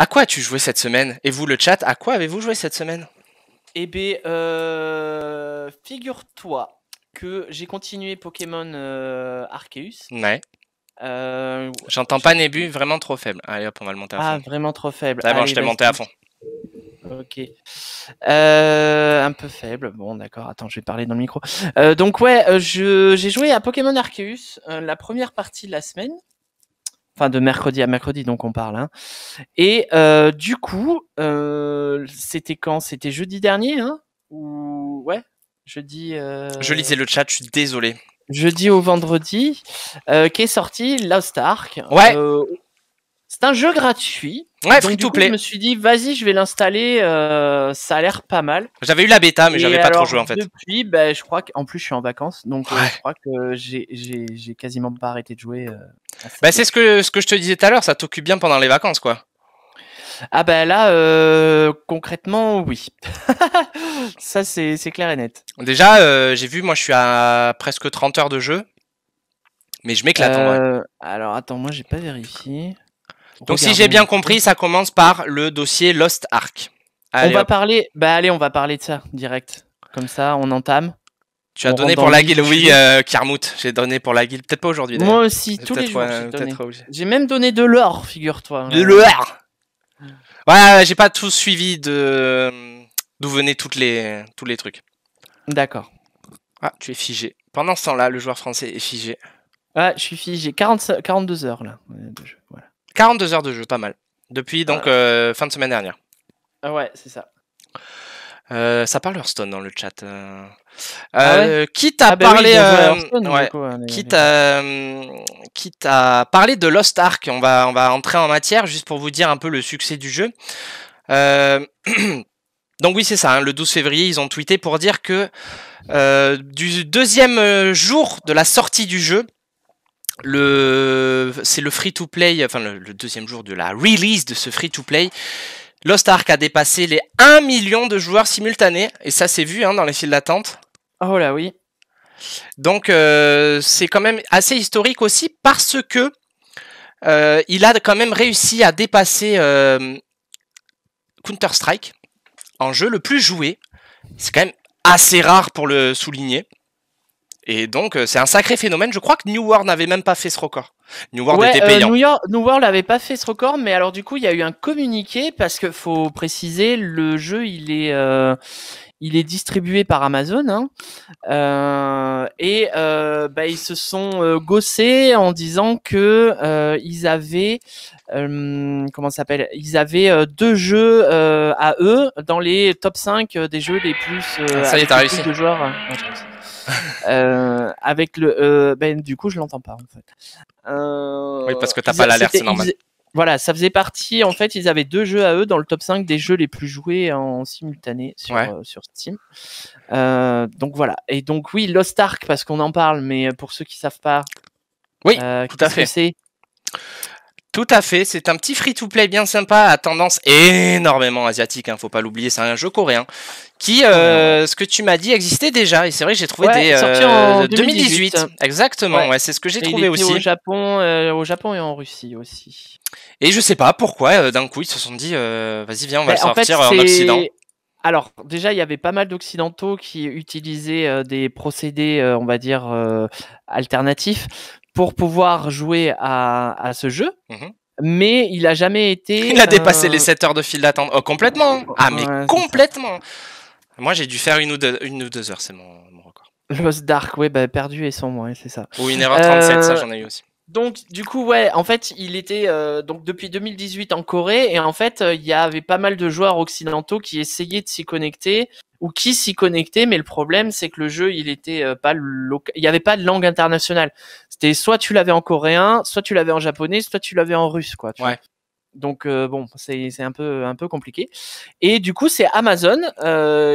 À quoi as-tu joué cette semaine? Et vous, le chat, à quoi avez-vous joué cette semaine? Eh bien, figure-toi que j'ai continué Pokémon Arceus. Ouais. Euh, J'entends pas Nébu, vraiment trop faible. Allez hop, on va le monter à fond. Ah, vraiment trop faible. Ah bon, Allez, je t'ai vas-y. monté à fond. Ok. Un peu faible. Bon, d'accord. Attends, je vais parler dans le micro. Donc ouais, j'ai joué à Pokémon Arceus la première partie de la semaine. Enfin, de mercredi à mercredi, donc on parle. Hein. Et du coup, c'était quand? C'était jeudi dernier, hein? Ou ouais, jeudi. Je lisais le chat, je suis désolé. Jeudi au vendredi, qu'est sorti Lost Ark. Ouais. C'est un jeu gratuit. Ouais, donc free du to coup, play. je me suis dit, vas-y, je vais l'installer. Ça a l'air pas mal. J'avais eu la bêta, mais j'avais pas trop joué en fait. Depuis, ben, je crois qu'en plus, je suis en vacances, donc Ouais. je crois que j'ai quasiment pas arrêté de jouer. Bah, c'est ce que je te disais tout à l'heure, ça t'occupe bien pendant les vacances, quoi. Ah ben là, concrètement, oui. Ça, c'est clair et net. Déjà, j'ai vu, moi je suis à presque 30 heures de jeu. Mais je m'éclate en vrai. Alors attends, moi j'ai pas vérifié. Donc si j'ai bien compris, ça commence par le dossier Lost Ark. Allez, on va parler. Bah allez, on va parler de ça direct. Comme ça, on entame. Tu as donné pour la guilde, oui, Karmout. J'ai donné pour la guilde. Peut-être pas aujourd'hui. Moi aussi, tous les jours. J'ai même donné de l'or, figure-toi. De l'or. Ouais, j'ai pas tout suivi d'où venaient tous les trucs. D'accord. Ah, tu es figé. Pendant ce temps-là, le joueur français est figé. Ah, je suis figé. 42 heures là de jeu. Voilà. 42 heures de jeu, pas mal. Depuis donc fin de semaine dernière. Ah ouais, c'est ça. Ça parle Hearthstone dans le chat. Ouais, Quitte à parler, quitte à parler de Lost Ark, on va entrer en matière juste pour vous dire un peu le succès du jeu. Donc oui, c'est ça. Hein, le 12 février, ils ont tweeté pour dire que du deuxième jour de la sortie du jeu, c'est le free-to-play, enfin le deuxième jour de la release de ce free-to-play. Lost Ark a dépassé les 1 million de joueurs simultanés, et ça s'est vu hein, dans les files d'attente. Oh là oui. Donc c'est quand même assez historique aussi parce que il a quand même réussi à dépasser Counter-Strike en jeu le plus joué. C'est quand même assez rare pour le souligner. Et donc c'est un sacré phénomène. Je crois que New World n'avait même pas fait ce record. New World était payant. New World n'avait pas fait ce record, mais alors du coup il y a eu un communiqué parce que faut préciser le jeu il est distribué par Amazon hein, et ils se sont gossés en disant que ils avaient comment ça s'appelle, ils avaient 2 jeux à eux dans les top 5 des jeux les plus ça y est, t'as réussi. De joueurs. Avec le du coup je l'entends pas en fait. Oui parce que t'as pas l'alerte, c'est normal. Voilà, ça faisait partie, en fait, ils avaient 2 jeux à eux dans le top 5 des jeux les plus joués en simultané sur Steam. Donc voilà, et donc oui, Lost Ark, parce qu'on en parle, mais pour ceux qui savent pas, oui, tout à fait. Tout à fait, c'est un petit free-to-play bien sympa, à tendance énormément asiatique, hein, faut pas l'oublier, c'est un jeu coréen, qui, ce que tu m'as dit, existait déjà, et c'est vrai que j'ai trouvé sorti en 2018. Exactement, ouais, c'est ce que j'ai trouvé aussi. Au Japon et en Russie aussi. Et je sais pas pourquoi, d'un coup, ils se sont dit, vas-y, viens, on va le sortir en Occident. Alors, déjà, il y avait pas mal d'Occidentaux qui utilisaient des procédés, on va dire, alternatifs pour pouvoir jouer à ce jeu. Mais il a jamais été... Il a dépassé les 7 heures de file d'attente. Oh, complètement. Ah, mais complètement. Moi, j'ai dû faire 1 ou 2 heures, c'est mon record. Lost Ark, ouais, perdu et sombre, ouais, c'est ça. Ou 1h37, ça, j'en ai eu aussi. Donc, du coup, ouais, en fait, il était donc depuis 2018 en Corée, et en fait, il y avait pas mal de joueurs occidentaux qui essayaient de s'y connecter, ou qui s'y connectaient, mais le problème, c'est que le jeu, il était il y avait pas de langue internationale. C'était soit tu l'avais en coréen, soit tu l'avais en japonais, soit tu l'avais en russe, quoi. Tu vois. Donc bon, c'est un peu compliqué. Et du coup, c'est Amazon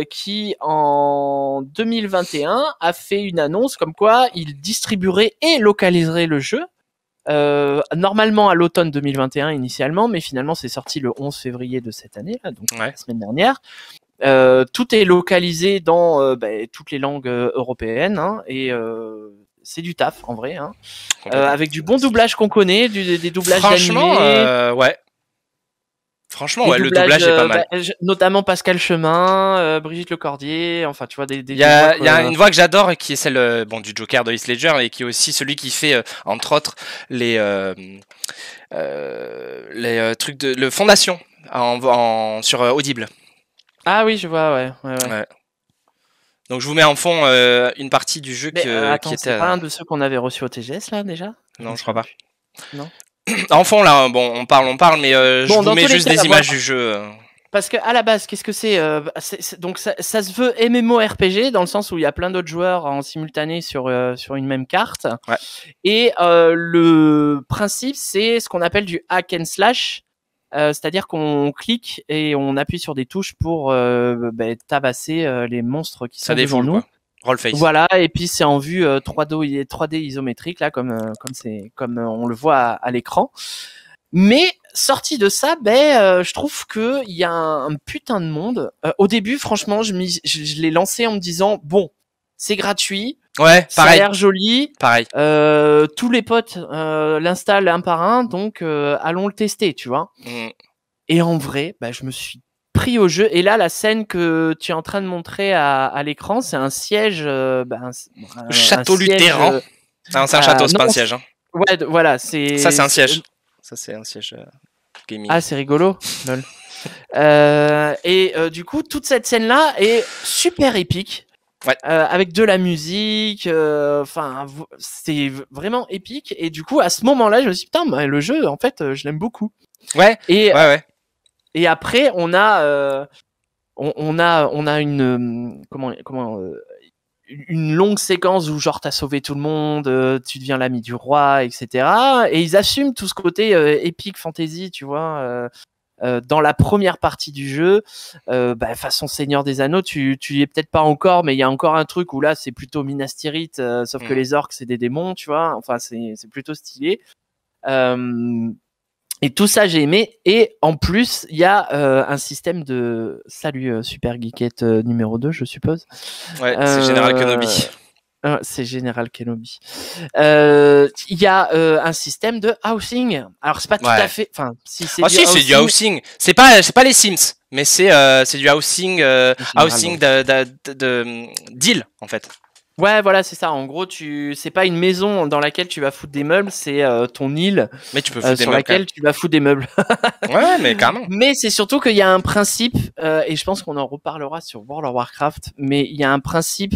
qui en 2021 a fait une annonce comme quoi il distribuerait et localiserait le jeu. Normalement à l'automne 2021 initialement, mais finalement c'est sorti le 11 février de cette année, là, donc la semaine dernière. Tout est localisé dans toutes les langues européennes hein, et c'est du taf en vrai, hein. Avec du bon doublage qu'on connaît, des doublages d'animés. Ouais. Franchement, ouais, le doublage est pas mal. Notamment Pascal Chemin, Brigitte Lecordier, enfin, tu vois, il y a une voix que j'adore, qui est celle du Joker de Heath Ledger, et qui est aussi celui qui fait, entre autres, les trucs de le Fondation sur Audible. Ah oui, je vois, ouais. Donc je vous mets en fond une partie du jeu qui était... c'est pas un de ceux qu'on avait reçu au TGS là déjà? Non, je crois pas. Non. En fond là, bon, on parle, mais je vous mets juste des images du jeu. Parce que à la base, qu'est-ce que c'est donc ça se veut MMORPG dans le sens où il y a plein d'autres joueurs en simultané sur une même carte. Ouais. Et le principe, c'est ce qu'on appelle du hack and slash. C'est-à-dire qu'on clique et on appuie sur des touches pour tabasser les monstres qui sont devant nous. Rollface. Voilà, et puis c'est en vue 3D isométrique là, comme on le voit à l'écran. Mais sorti de ça, je trouve que il y a un putain de monde. Au début, franchement, je l'ai lancé en me disant bon, c'est gratuit. Ouais, pareil. Ça a l'air joli. Pareil. Tous les potes l'installent un par un, donc allons le tester, tu vois. Et en vrai, je me suis pris au jeu. Et là, la scène que tu es en train de montrer à l'écran, c'est un siège. Le château Luthéran. Non, c'est un château, c'est pas un siège. Hein. Ouais, voilà, c'est. Ça, c'est un siège. Ça, c'est un siège gaming. Ah, c'est rigolo. Lol. Et du coup, toute cette scène-là est super épique. Ouais. Avec de la musique, c'est vraiment épique. Et du coup, à ce moment-là, je me suis dit, putain, le jeu, en fait, je l'aime beaucoup. Ouais. Et après, on a une longue séquence où genre t'as sauvé tout le monde, tu deviens l'ami du roi, etc. Et ils assument tout ce côté épique fantasy, tu vois. Dans la première partie du jeu, façon Seigneur des Anneaux, tu y es peut-être pas encore, mais il y a encore un truc où là c'est plutôt Minas Tirith, sauf que les orques c'est des démons, tu vois. Enfin c'est plutôt stylé. Et tout ça j'ai aimé. Et en plus il y a un système de salut Super Geekette numéro 2 je suppose. Ouais, c'est General Kenobi. C'est General Kenobi. Il y a un système de housing. Alors c'est pas tout à fait. Enfin, si c'est. C'est du housing. C'est pas les Sims, mais c'est du housing, de deal en fait. Ouais, voilà, c'est ça. En gros, c'est pas une maison dans laquelle tu vas foutre des meubles, c'est ton île. Mais tu peux foutre des sur meubles laquelle tu vas foutre des meubles. Ouais, mais carrément. Mais c'est surtout qu'il y a un principe, et je pense qu'on en reparlera sur World of Warcraft. Mais il y a un principe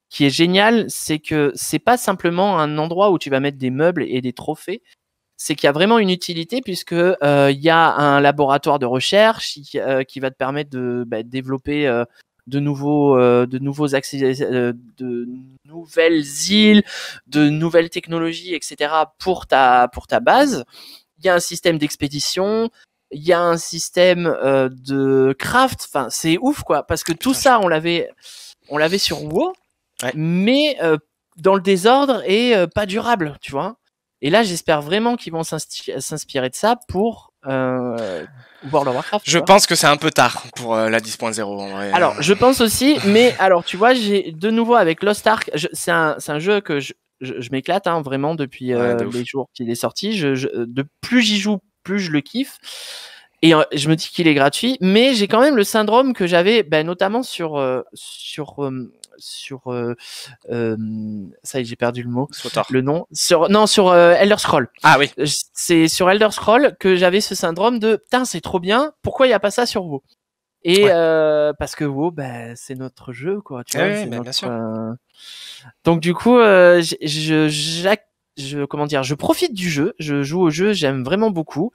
qui est génial, c'est que c'est pas simplement un endroit où tu vas mettre des meubles et des trophées, c'est qu'il y a vraiment une utilité puisque il y a un laboratoire de recherche qui va te permettre de développer de nouveaux accès, de nouvelles îles, de nouvelles technologies, etc. pour ta base. Il y a un système d'expédition, il y a un système de craft. Enfin, c'est ouf quoi, parce que tout ça on l'avait sur WoW. Ouais. Mais dans le désordre et pas durable, tu vois. Et là, j'espère vraiment qu'ils vont s'inspirer de ça pour World of Warcraft. Je pense que c'est un peu tard pour la 10.0. Alors, je pense aussi, mais alors, tu vois, j'ai de nouveau avec Lost Ark, c'est un jeu que je m'éclate hein, vraiment depuis les jours qu'il est sorti. De plus j'y joue, plus je le kiffe. Et je me dis qu'il est gratuit, mais j'ai quand même le syndrome que j'avais, notamment sur ça y est, j'ai perdu le mot, le nom, sur Elder Scrolls. Ah oui. C'est sur Elder Scrolls que j'avais ce syndrome de putain, c'est trop bien, pourquoi il y a pas ça sur WoW? Et parce que WoW, c'est notre jeu, quoi. Tu vois, bien sûr. Donc du coup, je profite du jeu, je joue au jeu, j'aime vraiment beaucoup,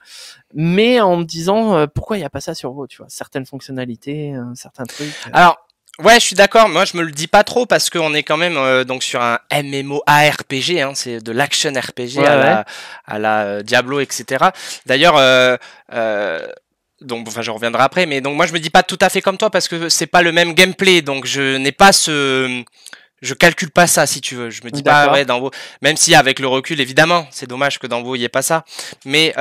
mais en me disant pourquoi il y a pas ça sur WoW, tu vois, certaines fonctionnalités, certains trucs. Alors, ouais, je suis d'accord. Moi, je me le dis pas trop parce qu'on est quand même donc sur un MMORPG, hein, c'est de l'action RPG à la Diablo, etc. D'ailleurs, donc, enfin, je reviendrai après, mais donc moi, je me dis pas tout à fait comme toi parce que c'est pas le même gameplay, donc je n'ai pas je calcule pas ça, si tu veux. Je me dis pas, dans WoW, même si avec le recul, évidemment, c'est dommage que dans WoW, il n'y ait pas ça. Mais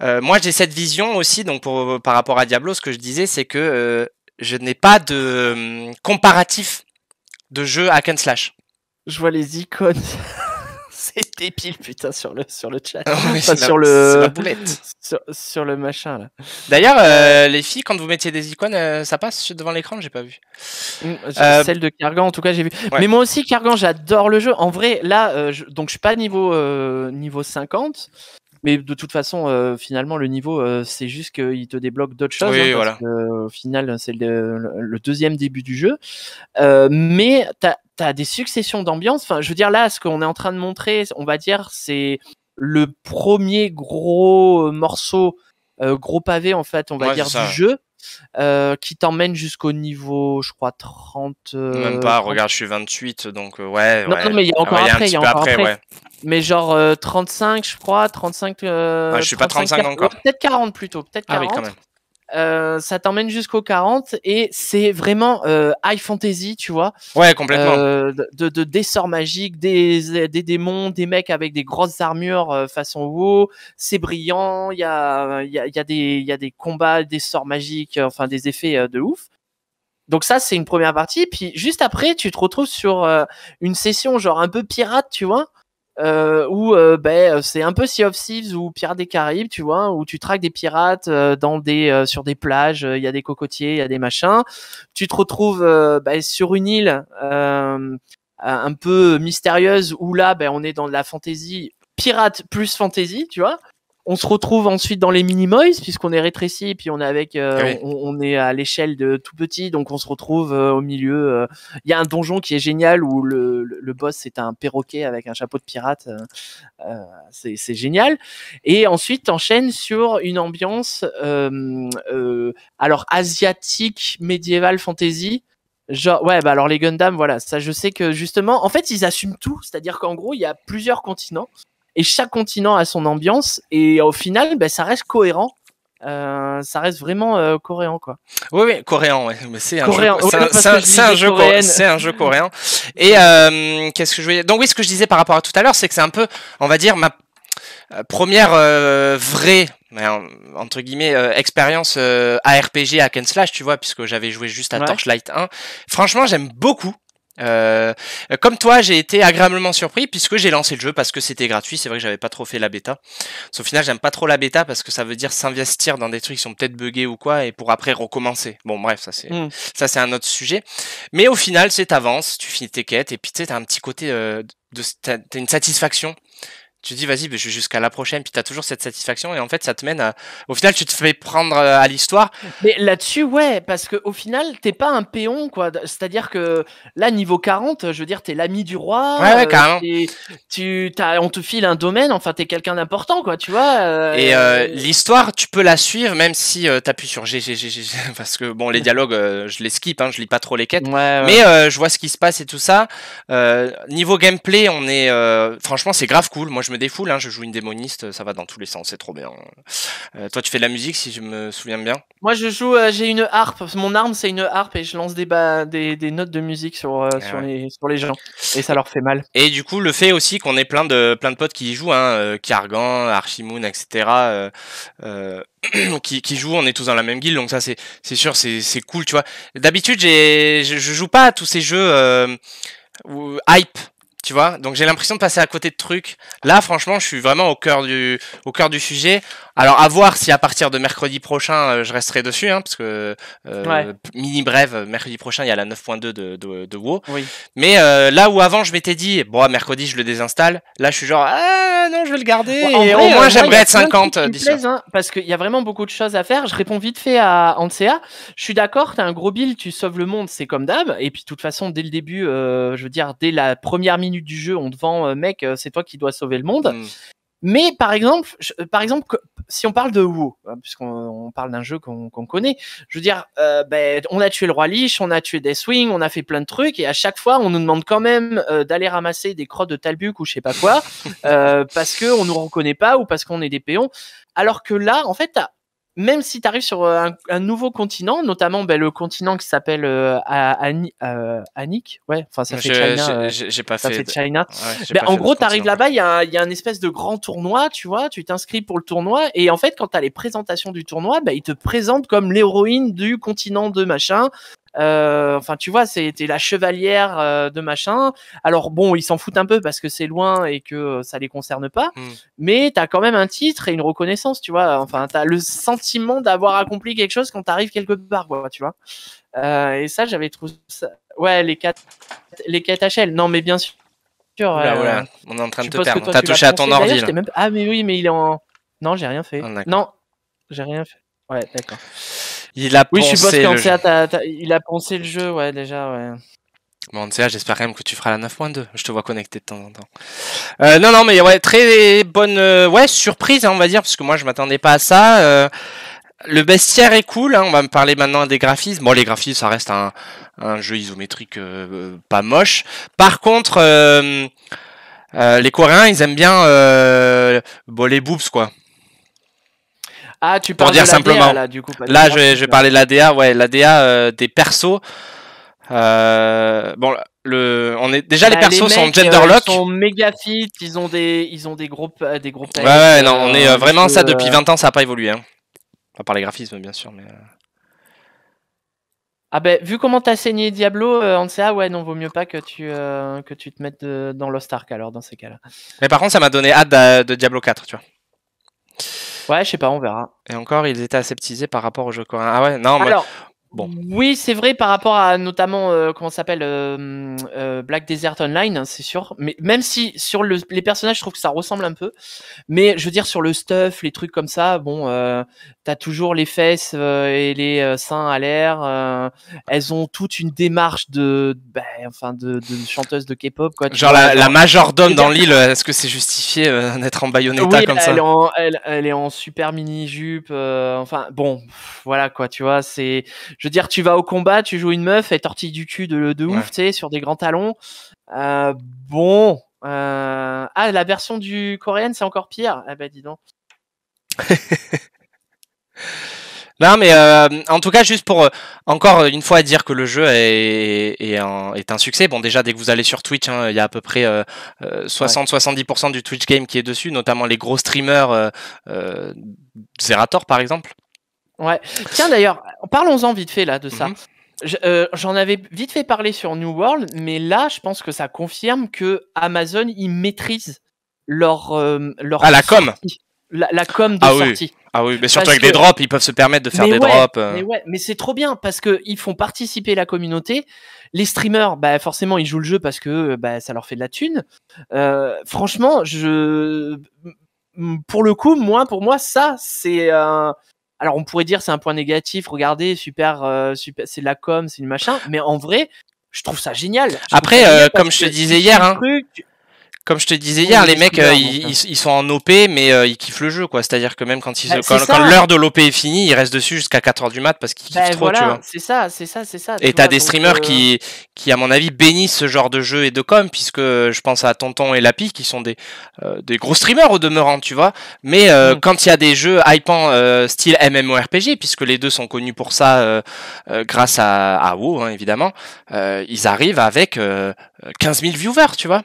moi, j'ai cette vision aussi, donc par rapport à Diablo, ce que je disais, c'est que je n'ai pas de comparatif de jeu hack and slash. Je vois les icônes. C'est débile, putain, sur le chat. Oui, Enfin, c'est sur la le boulette. sur le machin là. D'ailleurs, les filles, quand vous mettiez des icônes, ça passe devant l'écran, j'ai pas vu. Celle de Kergan, en tout cas, j'ai vu. Ouais. Mais moi aussi, Kergan, j'adore le jeu. En vrai, là, donc je suis pas niveau 50. Mais de toute façon, finalement, le niveau, c'est juste qu'il te débloque d'autres choses. Oui, Parce voilà. que, au final, c'est le deuxième début du jeu. Mais t'as des successions d'ambiances. Enfin, je veux dire, là, ce qu'on est en train de montrer, on va dire, c'est le premier gros morceau, gros pavé, en fait, on va Ouais, dire, c'est ça. du jeu. Qui t'emmène jusqu'au niveau, je crois, 30. Même pas, 30. regarde, je suis 28, donc ouais. Non, mais il y a encore il y a un après, petit peu après, ouais. Mais genre 35, je crois, 35. Je suis pas 35 encore. Peut-être 40 plutôt, peut-être 40. Ah oui, quand même. Ça t'emmène jusqu'au 40 et c'est vraiment high fantasy, tu vois. Ouais, complètement. Des sorts magiques, des démons, des mecs avec des grosses armures façon WoW. C'est brillant, il y a des combats, des sorts magiques, enfin des effets de ouf. Donc ça, c'est une première partie. Puis juste après, tu te retrouves sur une session genre un peu pirate, tu vois. Où c'est un peu Sea of Thieves ou Pirates des Caraïbes, tu vois, où tu traques des pirates sur des plages, il y a des cocotiers, il y a des machins. Tu te retrouves sur une île un peu mystérieuse où là, on est dans de la fantasy, pirate plus fantasy, tu vois. On se retrouve ensuite dans les Minimoys puisqu'on est rétréci et puis on est avec Oui. on est à l'échelle de tout petit, donc on se retrouve au milieu. Il y a un donjon qui est génial où le boss c'est un perroquet avec un chapeau de pirate. C'est génial. Et ensuite t'enchaînes sur une ambiance alors asiatique, médiévale, fantasy. Genre alors les Gundam, voilà, ça je sais que justement en fait ils assument tout, c'est-à-dire qu'en gros il y a plusieurs continents et chaque continent a son ambiance et au final ça reste cohérent. Ça reste vraiment coréen, quoi. Oui, coréen, ouais. Mais c'est un Coréen, jeu, c'est un jeu coréen. Et qu'est-ce que je voulais... Donc oui, ce que je disais par rapport à tout à l'heure, c'est que c'est un peu, on va dire, ma première vraie, entre guillemets, expérience ARPG hack and slash, tu vois, puisque j'avais joué juste à Torchlight 1. Franchement, j'aime beaucoup. Comme toi, j'ai été agréablement surpris puisque j'ai lancé le jeu parce que c'était gratuit. C'est vrai que j'avais pas trop fait la bêta. Au final, j'aime pas trop la bêta parce que ça veut dire s'investir dans des trucs qui sont peut-être buggés ou quoi et pour après recommencer. Bon, bref, ça c'est un autre sujet. Mais au final, c'est t'avances, tu finis tes quêtes et puis tu sais, t'as un petit côté t'as une satisfaction. Tu te dis vas-y, je vais jusqu'à la prochaine, puis t'as toujours cette satisfaction et en fait ça te mène à... Au final tu te fais prendre à l'histoire. Mais là-dessus ouais, parce que au final t'es pas un péon quoi, c'est-à-dire que là niveau 40, je veux dire t'es l'ami du roi, ouais, carrément. On te file un domaine, enfin t'es quelqu'un d'important quoi, tu vois. Et l'histoire tu peux la suivre même si t'appuies sur G, parce que bon les dialogues je les skip, hein, je lis pas trop les quêtes, mais je vois ce qui se passe et tout ça. Niveau gameplay on est... franchement c'est grave cool, moi je me défoule, hein, je joue une démoniste, ça va dans tous les sens, c'est trop bien. Toi tu fais de la musique si je me souviens bien. Moi je joue, j'ai une harpe, mon arme c'est une harpe et je lance des notes de musique sur les gens et ça leur fait mal. Et du coup le fait aussi qu'on ait plein de potes qui y jouent, hein, Kargan, Archimoon, etc. Qui jouent, on est tous dans la même guilde, donc ça c'est sûr, c'est cool, tu vois. D'habitude je joue pas à tous ces jeux hype. Tu vois, donc j'ai l'impression de passer à côté de trucs. Là, franchement, je suis vraiment au cœur du sujet. Alors, à voir si à partir de mercredi prochain, je resterai dessus, hein, parce que mini brève, mercredi prochain, il y a la 9.2 de WoW. Oui. Mais là où avant, je m'étais dit, bon, mercredi, je le désinstalle. Là, je suis genre, ah non, je vais le garder. Et au moins, j'aimerais être 50 d'ici là. Hein, parce qu'il y a vraiment beaucoup de choses à faire. Je réponds vite fait à Ansea. Je suis d'accord, t'as un gros build, tu sauves le monde, c'est comme d'hab. Et puis, de toute façon, dès le début, je veux dire, dès la première minute du jeu, on te vend, mec, c'est toi qui dois sauver le monde. Mais par exemple, si on parle de WoW, puisqu'on parle d'un jeu qu'on connaît, je veux dire, on a tué le roi Lich, on a tué Deathwing, on a fait plein de trucs, et à chaque fois, on nous demande quand même d'aller ramasser des crottes de Talbuk ou je sais pas quoi, parce que on nous reconnaît pas ou parce qu'on est des péons. Alors que là, en fait, même si tu arrives sur un nouveau continent, notamment le continent qui s'appelle Anik, ouais, enfin ça fait China. J'ai pas ça fait China. Ouais, en gros, tu arrives là-bas, il y a un espèce de grand tournoi, tu vois, tu t'inscris pour le tournoi et en fait, quand tu as les présentations du tournoi, ils te présentent comme l'héroïne du continent de machin. Enfin, tu vois, t'es la chevalière de machin. Alors bon, ils s'en foutent un peu parce que c'est loin et que ça les concerne pas. Mais t'as quand même un titre et une reconnaissance, tu vois. Enfin, t'as le sentiment d'avoir accompli quelque chose quand t'arrives quelque part, quoi, tu vois. Et ça, j'avais trouvé ça. Ouais, les quêtes HL. Non, mais bien sûr. Oula, on est en train de te perdre. T'as touché à ton ordi. Là. Même... Ah, mais oui, mais il est en. Non, j'ai rien fait. Non, j'ai rien fait. Ouais, d'accord. Il a oui, poncé je suppose le jeu. Il a poncé le jeu, ouais, déjà, ouais. Bon, Nsea, j'espère quand même que tu feras la 9.2. Je te vois connecté de temps en temps. Non, mais ouais, très bonne surprise, hein, on va dire, parce que moi, je m'attendais pas à ça. Le bestiaire est cool, hein, on va me parler maintenant des graphismes. Bon, les graphismes, ça reste un jeu isométrique pas moche. Par contre, les Coréens, ils aiment bien les boobs, quoi. Ah, tu parles pour dire de simplement. DA, là, du coup. Là, je vais parler de la DA, ouais, la DA des persos. Bon, on est déjà les persos sont genderlock. Ils sont méga fit, ils ont des groupes Ouais, non, on est vraiment ça depuis 20 ans, ça a pas évolué. Hein. À part les graphismes, bien sûr, mais. Ah ben, vu comment t'as saigné Diablo, Ansea, ouais, non, vaut mieux pas que tu te mettes dans Lost Ark alors dans ces cas-là. Mais par contre, ça m'a donné hâte de Diablo 4, tu vois. Ouais, je sais pas, on verra. Et encore, ils étaient aseptisés par rapport au jeu coréen. Ah ouais, non, mais. Alors, bon. Oui, c'est vrai par rapport à notamment comment ça s'appelle Black Desert Online, c'est sûr. Mais même si sur les personnages, je trouve que ça ressemble un peu. Mais je veux dire sur le stuff, les trucs comme ça, bon, t'as toujours les fesses et les seins à l'air. Elles ont toute une démarche de chanteuse de K-pop, quoi. Genre la majordome dans l'île, est-ce que c'est justifié d'être en Bayonetta oui, comme ça? Elle est en super mini jupe. Enfin bon, voilà quoi, tu vois, c'est. Je veux dire, tu vas au combat, tu joues une meuf, elle tortille du cul de ouf, tu sais, sur des grands talons. Bon. Ah, la version du coréenne, c'est encore pire. Ah bah dis donc. Non, mais en tout cas, juste pour encore une fois dire que le jeu est un succès. Bon, déjà, dès que vous allez sur Twitch, hein, il y a à peu près 60-70% du Twitch game qui est dessus, notamment les gros streamers, Zerator par exemple. Ouais. Tiens, d'ailleurs, parlons-en vite fait là de ça. J'en avais vite fait parler sur New World, mais là, je pense que ça confirme que Amazon, ils maîtrisent leur la com. La com de sortie. Ah oui, mais surtout avec des drops, ils peuvent se permettre de faire des drops. Mais c'est trop bien parce que ils font participer la communauté. Les streamers, bah forcément, ils jouent le jeu parce que ça leur fait de la thune. Franchement, pour le coup, pour moi, ça c'est alors on pourrait dire c'est un point négatif. Regardez, super, c'est la com, c'est une machin. Mais en vrai, je trouve ça génial. Après, comme je te disais hier, hein. Comme je te disais hier, les mecs, ils sont en OP, mais ils kiffent le jeu, quoi. C'est-à-dire que même quand l'heure de l'OP est finie, ils restent dessus jusqu'à 4h du mat parce qu'ils kiffent trop, voilà, tu vois. C'est ça. Et t'as des streamers qui, à mon avis, bénissent ce genre de jeu et de com, puisque je pense à Tonton et Lapi, qui sont des gros streamers au demeurant, tu vois. Mais quand il y a des jeux hypants style MMORPG, puisque les deux sont connus pour ça grâce à WoW, hein, évidemment, ils arrivent avec 15 000 viewers, tu vois.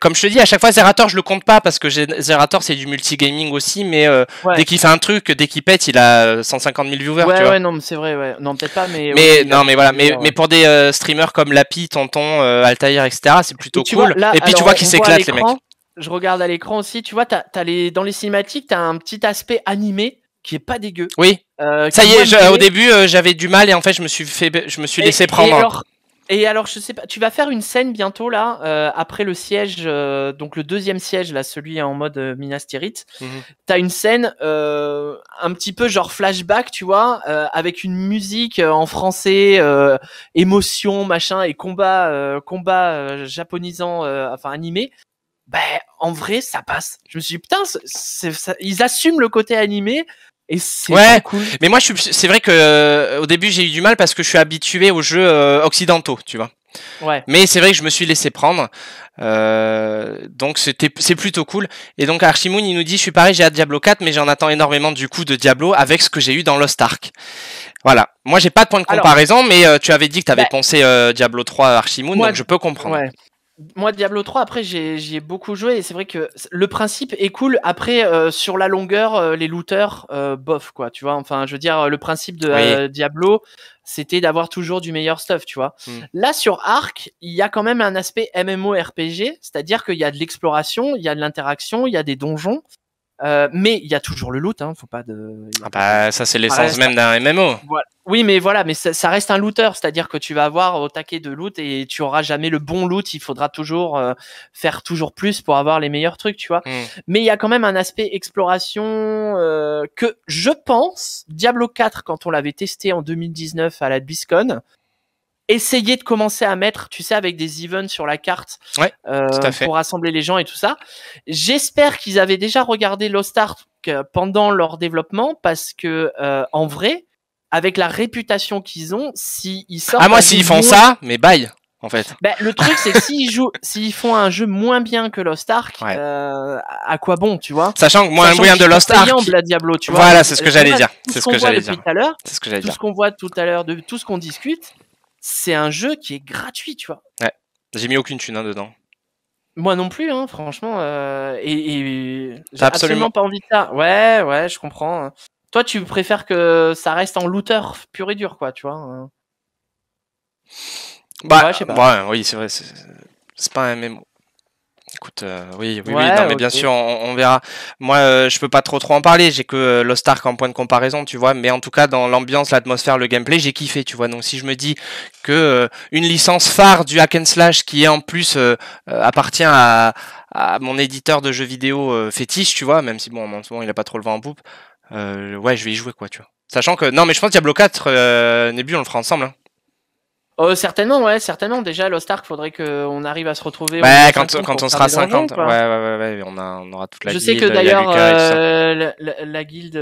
Comme je te dis, à chaque fois Zerator je le compte pas parce que Zerator c'est du multigaming aussi, mais dès qu'il fait un truc, dès qu'il pète, il a 150 000 viewers. Ouais, tu vois. non, mais c'est vrai, ouais. Non, peut-être pas, mais. Mais pour des streamers comme Lapi, Tonton, Altair, etc., c'est plutôt cool. Vois, là, et puis tu vois qu'ils s'éclatent les mecs. Je regarde à l'écran aussi, tu vois, dans les cinématiques, t'as un petit aspect animé qui est pas dégueu. Oui. Ça y est, au début j'avais du mal et en fait je me suis laissé prendre. Et alors, je sais pas, tu vas faire une scène bientôt là, après le siège, donc le deuxième siège là, celui en mode Minas Tirith. T'as une scène un petit peu genre flashback, tu vois, avec une musique en français, émotion, machin, et combat japonisant, enfin animé. En vrai, ça passe. Je me suis dit, putain, ils assument le côté animé. Et c'est cool. Mais moi, c'est vrai que au début, j'ai eu du mal parce que je suis habitué aux jeux occidentaux, tu vois. Ouais. Mais c'est vrai que je me suis laissé prendre. Donc c'est plutôt cool. Et donc Archimoon, il nous dit, je suis pareil, j'ai hâte Diablo 4, mais j'en attends énormément du coup de Diablo avec ce que j'ai eu dans Lost Ark. Voilà. Moi, j'ai pas de point de comparaison, mais tu avais dit que t'avais poncé Diablo 3 Archimoon, donc je peux comprendre. Ouais. Moi, Diablo 3, après, j'y ai beaucoup joué et c'est vrai que le principe est cool. Après, sur la longueur, les looters, bof, quoi, tu vois. Enfin, je veux dire, le principe de Diablo, c'était d'avoir toujours du meilleur stuff, tu vois. Là, sur Ark, il y a quand même un aspect MMORPG, c'est-à-dire qu'il y a de l'exploration, il y a de l'interaction, il y a des donjons. Mais il y a toujours le loot, hein, faut pas de. Ah bah ça c'est l'essence même d'un MMO. Voilà. Oui, mais voilà, mais ça reste un looter, c'est-à-dire que tu vas avoir au taquet de loot et tu auras jamais le bon loot. Il faudra toujours faire toujours plus pour avoir les meilleurs trucs, tu vois. Mais il y a quand même un aspect exploration que je pense Diablo 4 quand on l'avait testé en 2019 à la BlizzCon. Essayer de commencer à mettre, tu sais, avec des events sur la carte pour rassembler les gens et tout ça. J'espère qu'ils avaient déjà regardé Lost Ark pendant leur développement parce que en vrai, avec la réputation qu'ils ont, s'ils sortent. Ah moi s'ils font ça, mais bye en fait. Ben, le truc c'est que s'ils font un jeu moins bien que Lost Ark, à quoi bon, tu vois? Sachant que moins bien de Lost Ark. La Diablo, tu vois. Voilà, c'est ce que j'allais dire. C'est ce que j'allais dire. C'est ce que j'allais dire. Tout ce qu'on voit tout à l'heure, de tout ce qu'on discute. C'est un jeu qui est gratuit, tu vois. Ouais, j'ai mis aucune thune dedans. Moi non plus, hein, franchement. Et j'ai absolument pas envie de ça. Ouais, je comprends. Toi, tu préfères que ça reste en looter pur et dur, quoi, tu vois. Bah, ouais, je sais pas. Oui, c'est vrai. C'est pas un MMO. Écoute, oui, non, mais bien sûr, on verra. Moi, je peux pas trop en parler. J'ai que Lost Ark en point de comparaison, tu vois. Mais en tout cas, dans l'ambiance, l'atmosphère, le gameplay, j'ai kiffé, tu vois. Donc, si je me dis que une licence phare du hack and slash qui est en plus appartient à mon éditeur de jeux vidéo fétiche, tu vois, même si bon, en ce moment, il a pas trop le vent en poupe. Ouais, je vais y jouer, quoi, tu vois. Sachant que non, mais je pense Diablo 4, Nebu, on le fera ensemble. Hein. Certainement. Déjà, Lost Ark, faudrait qu'on arrive à se retrouver. Ouais, quand on sera 50. Ouais, on aura toute la guilde. Je sais que d'ailleurs, la guilde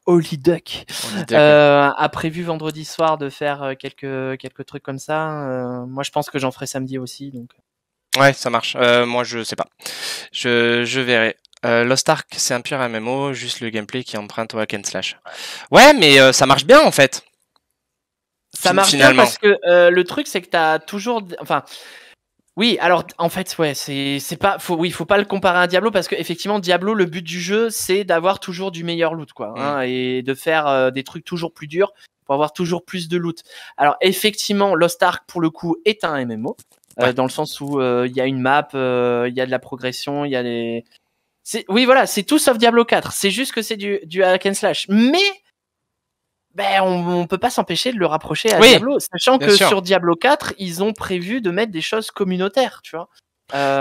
Holy Duck a prévu vendredi soir de faire quelques trucs comme ça. Moi, je pense que j'en ferai samedi aussi. Donc. Ouais, ça marche. Moi, je sais pas. Je verrai. Lost Ark, c'est un pur MMO, juste le gameplay qui emprunte au hack and slash. Ouais, mais ça marche bien en fait. Ça marche bien parce que le truc c'est que t'as toujours, enfin, oui, alors en fait ouais, c'est pas, faut pas le comparer à un Diablo parce que effectivement Diablo, le but du jeu c'est d'avoir toujours du meilleur loot quoi, hein, et de faire des trucs toujours plus durs pour avoir toujours plus de loot. Alors effectivement, Lost Ark pour le coup est un MMO dans le sens où il y a une map, il y a de la progression, il y a les, oui voilà, c'est tout sauf Diablo 4. C'est juste que c'est du hack and slash, mais ben, on peut pas s'empêcher de le rapprocher à Diablo, sachant que sur Diablo 4, ils ont prévu de mettre des choses communautaires, tu vois.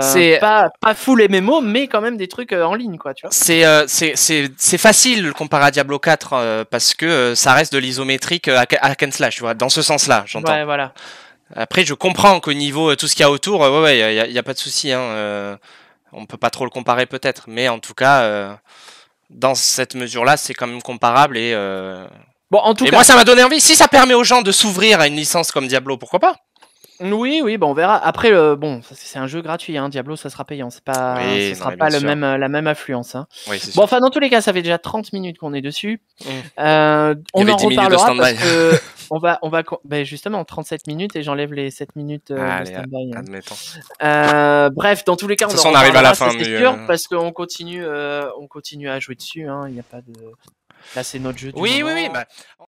C'est pas full MMO, mais quand même des trucs en ligne, quoi, tu vois. C'est facile de le comparer à Diablo 4 parce que ça reste de l'isométrique hack and slash, tu vois, dans ce sens-là, j'entends. Ouais, voilà. Après, je comprends qu'au niveau tout ce qu'il y a autour, y a pas de souci, hein. On peut pas trop le comparer peut-être, mais en tout cas, dans cette mesure-là, c'est quand même comparable et. Bon, en tout cas, moi, ça m'a donné envie. Si ça permet aux gens de s'ouvrir à une licence comme Diablo, pourquoi pas? Oui, bon, on verra. Après, bon, c'est un jeu gratuit, hein. Diablo, ça sera payant. C'est pas, ce sera pas la même affluence. Hein. Oui, bon, enfin, dans tous les cas, ça fait déjà 30 minutes qu'on est dessus. On en reparlera parce que on va, ben justement, 37 minutes et j'enlève les 7 minutes de stand-by. Admettons. Bref, dans tous les cas, on arrive à la fin, c'est sûr, parce qu'on continue à jouer dessus. Hein. Il n'y a pas de. Là, c'est notre jeu. Oui. Bah...